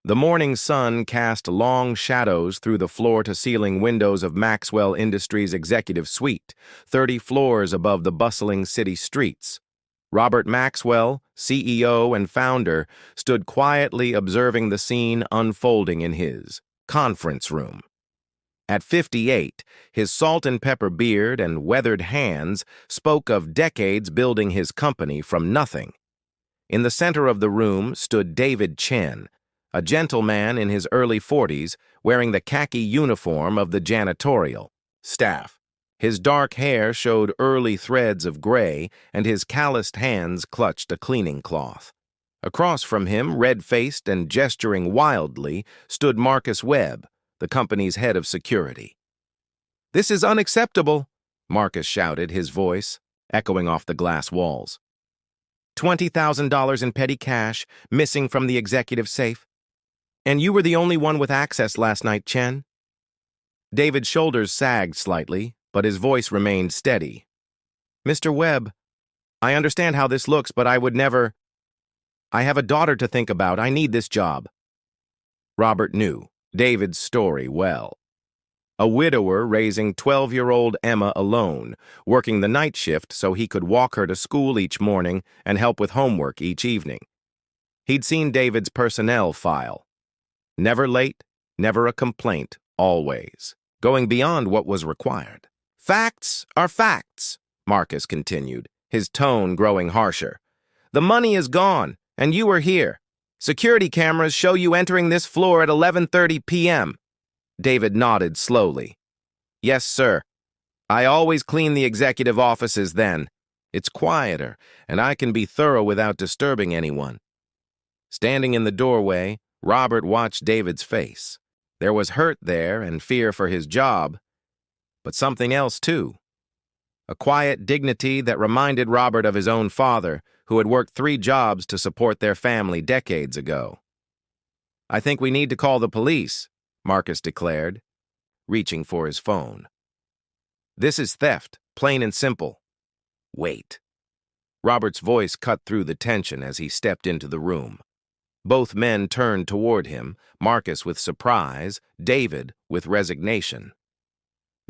The morning sun cast long shadows through the floor-to-ceiling windows of Maxwell Industries' executive suite, 30 floors above the bustling city streets. Robert Maxwell, CEO and founder, stood quietly observing the scene unfolding in his conference room. At 58, his salt-and-pepper beard and weathered hands spoke of decades building his company from nothing. In the center of the room stood David Chen, a gentleman in his early 40s wearing the khaki uniform of the janitorial staff. His dark hair showed early threads of gray, and his calloused hands clutched a cleaning cloth. Across from him, red-faced and gesturing wildly, stood Marcus Webb, the company's head of security. "This is unacceptable," Marcus shouted, his voice echoing off the glass walls. $20,000 in petty cash missing from the executive safe. And you were the only one with access last night, Chen. David's shoulders sagged slightly, but his voice remained steady. "Mr. Webb, I understand how this looks, but I would never... I have a daughter to think about. I need this job." Robert knew David's story well. A widower raising 12-year-old Emma alone, working the night shift so he could walk her to school each morning and help with homework each evening. He'd seen David's personnel file. Never late, never a complaint, always, going beyond what was required. "Facts are facts," Marcus continued, his tone growing harsher. "The money is gone, and you are here. Security cameras show you entering this floor at 11:30 p.m. David nodded slowly. "Yes, sir. I always clean the executive offices then. It's quieter, and I can be thorough without disturbing anyone." Standing in the doorway, Robert watched David's face. There was hurt there and fear for his job, but something else too. A quiet dignity that reminded Robert of his own father, who had worked 3 jobs to support their family decades ago. "I think we need to call the police," Marcus declared, reaching for his phone. "This is theft, plain and simple." "Wait." Robert's voice cut through the tension as he stepped into the room. Both men turned toward him, Marcus with surprise, David with resignation.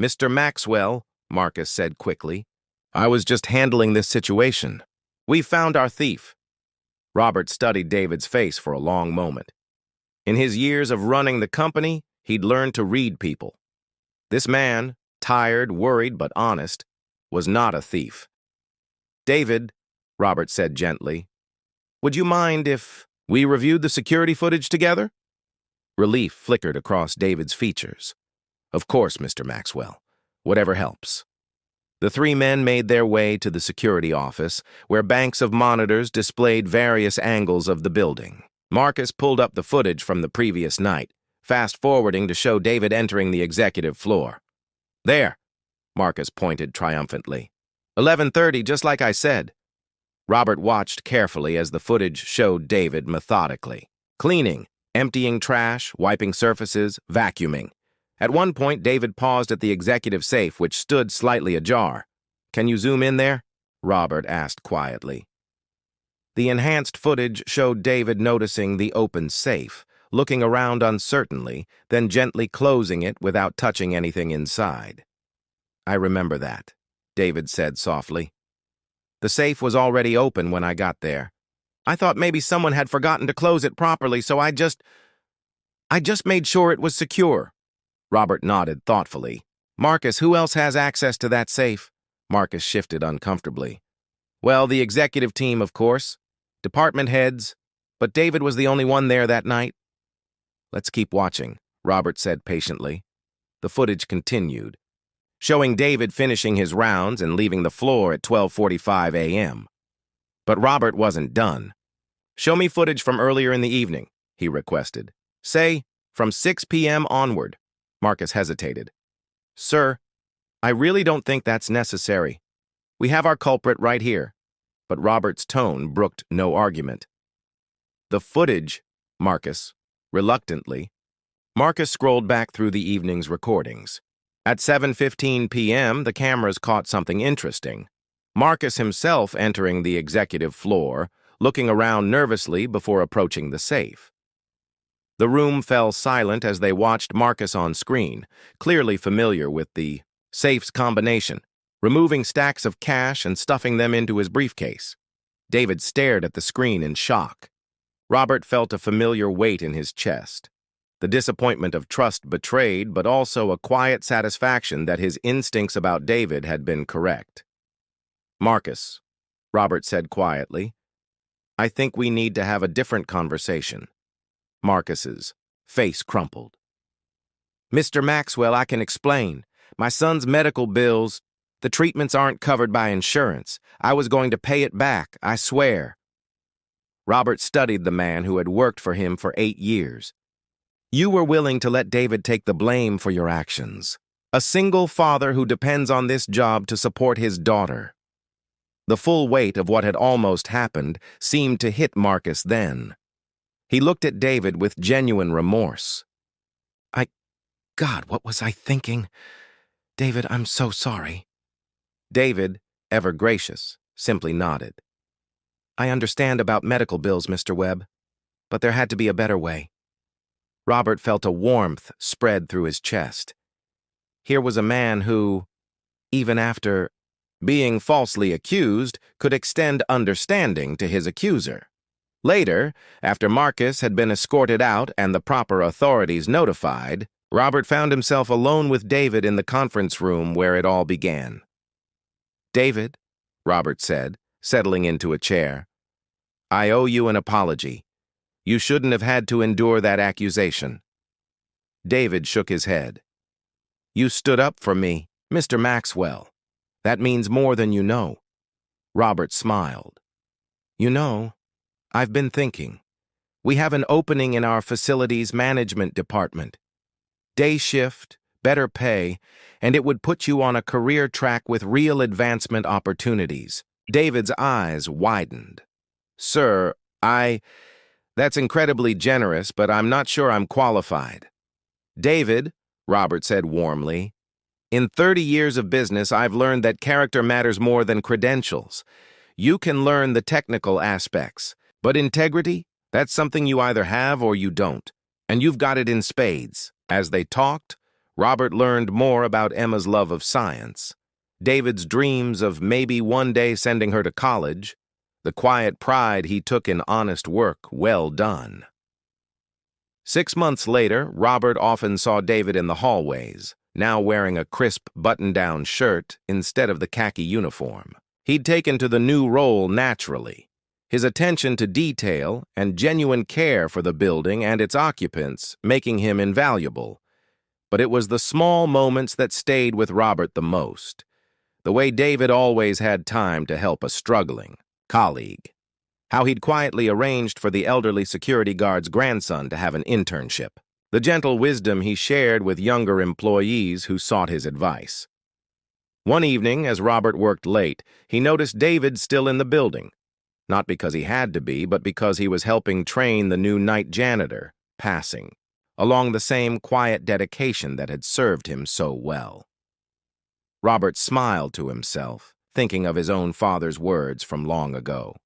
"Mr. Maxwell," Marcus said quickly, "I was just handling this situation. We've found our thief." Robert studied David's face for a long moment. In his years of running the company, he'd learned to read people. This man, tired, worried, but honest, was not a thief. "David," Robert said gently, "would you mind if we reviewed the security footage together?" Relief flickered across David's features. "Of course, Mr. Maxwell. Whatever helps." The 3 men made their way to the security office, where banks of monitors displayed various angles of the building. Marcus pulled up the footage from the previous night, fast-forwarding to show David entering the executive floor. "There," Marcus pointed triumphantly. 11:30, just like I said." Robert watched carefully as the footage showed David methodically. Cleaning, emptying trash, wiping surfaces, vacuuming. At one point, David paused at the executive safe, which stood slightly ajar. "Can you zoom in there?" Robert asked quietly. The enhanced footage showed David noticing the open safe, looking around uncertainly, then gently closing it without touching anything inside. "I remember that," David said softly. "The safe was already open when I got there. I thought maybe someone had forgotten to close it properly, so I just made sure it was secure." Robert nodded thoughtfully. "Marcus, who else has access to that safe?" Marcus shifted uncomfortably. "Well, the executive team, of course. Department heads. But David was the only one there that night." "Let's keep watching," Robert said patiently. The footage continued, showing David finishing his rounds and leaving the floor at 12:45 a.m. But Robert wasn't done. "Show me footage from earlier in the evening," he requested. "Say, from 6 p.m. onward." Marcus hesitated. "Sir, I really don't think that's necessary. We have our culprit right here." But Robert's tone brooked no argument. "The footage," Marcus, reluctantly. Marcus scrolled back through the evening's recordings. At 7:15 p.m., the cameras caught something interesting. Marcus himself entering the executive floor, looking around nervously before approaching the safe. The room fell silent as they watched Marcus on screen, clearly familiar with the safe's combination, removing stacks of cash and stuffing them into his briefcase. David stared at the screen in shock. Robert felt a familiar weight in his chest. The disappointment of trust betrayed, but also a quiet satisfaction that his instincts about David had been correct. "Marcus," Robert said quietly, "I think we need to have a different conversation." Marcus's face crumpled. "Mr. Maxwell, I can explain. My son's medical bills, the treatments aren't covered by insurance. I was going to pay it back, I swear." Robert studied the man who had worked for him for 8 years. "You were willing to let David take the blame for your actions. A single father who depends on this job to support his daughter." The full weight of what had almost happened seemed to hit Marcus then. He looked at David with genuine remorse. God, what was I thinking? David, I'm so sorry." David, ever gracious, simply nodded. "I understand about medical bills, Mr. Webb, but there had to be a better way." Robert felt a warmth spread through his chest. Here was a man who, even after being falsely accused, could extend understanding to his accuser. Later, after Marcus had been escorted out and the proper authorities notified, Robert found himself alone with David in the conference room where it all began. "David," Robert said, settling into a chair, "I owe you an apology. You shouldn't have had to endure that accusation." David shook his head. "You stood up for me, Mr. Maxwell. That means more than you know." Robert smiled. "You know, I've been thinking. We have an opening in our facilities management department. Day shift, better pay, and it would put you on a career track with real advancement opportunities." David's eyes widened. "Sir, that's incredibly generous, but I'm not sure I'm qualified." "David," Robert said warmly, "in 30 years of business, I've learned that character matters more than credentials. You can learn the technical aspects, but integrity, that's something you either have or you don't, and you've got it in spades." As they talked, Robert learned more about Emma's love of science, David's dreams of maybe one day sending her to college, the quiet pride he took in honest work well done. 6 months later, Robert often saw David in the hallways, now wearing a crisp button-down shirt instead of the khaki uniform. He'd taken to the new role naturally, his attention to detail and genuine care for the building and its occupants making him invaluable. But it was the small moments that stayed with Robert the most. The way David always had time to help a struggling colleague. How he'd quietly arranged for the elderly security guard's grandson to have an internship. The gentle wisdom he shared with younger employees who sought his advice. One evening, as Robert worked late, he noticed David still in the building. Not because he had to be, but because he was helping train the new night janitor, passing, along the same quiet dedication that had served him so well. Robert smiled to himself, thinking of his own father's words from long ago.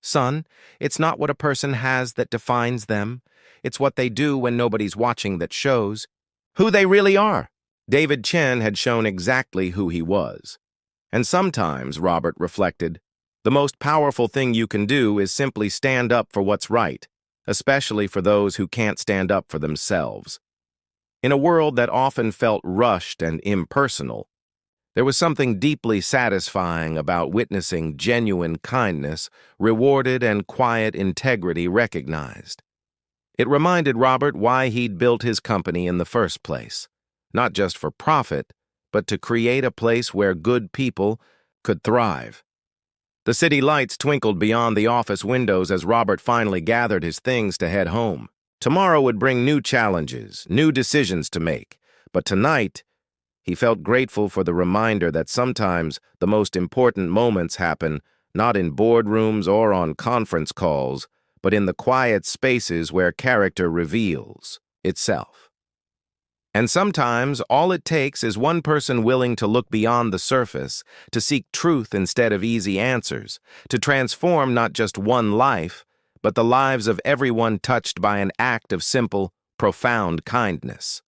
"Son, it's not what a person has that defines them. It's what they do when nobody's watching that shows who they really are." David Chen had shown exactly who he was. And sometimes, Robert reflected, the most powerful thing you can do is simply stand up for what's right, especially for those who can't stand up for themselves. In a world that often felt rushed and impersonal, there was something deeply satisfying about witnessing genuine kindness rewarded and quiet integrity recognized. It reminded Robert why he'd built his company in the first place, not just for profit, but to create a place where good people could thrive. The city lights twinkled beyond the office windows as Robert finally gathered his things to head home. Tomorrow would bring new challenges, new decisions to make, but tonight, he felt grateful for the reminder that sometimes the most important moments happen not in boardrooms or on conference calls, but in the quiet spaces where character reveals itself. And sometimes all it takes is one person willing to look beyond the surface, to seek truth instead of easy answers, to transform not just one life, but the lives of everyone touched by an act of simple, profound kindness.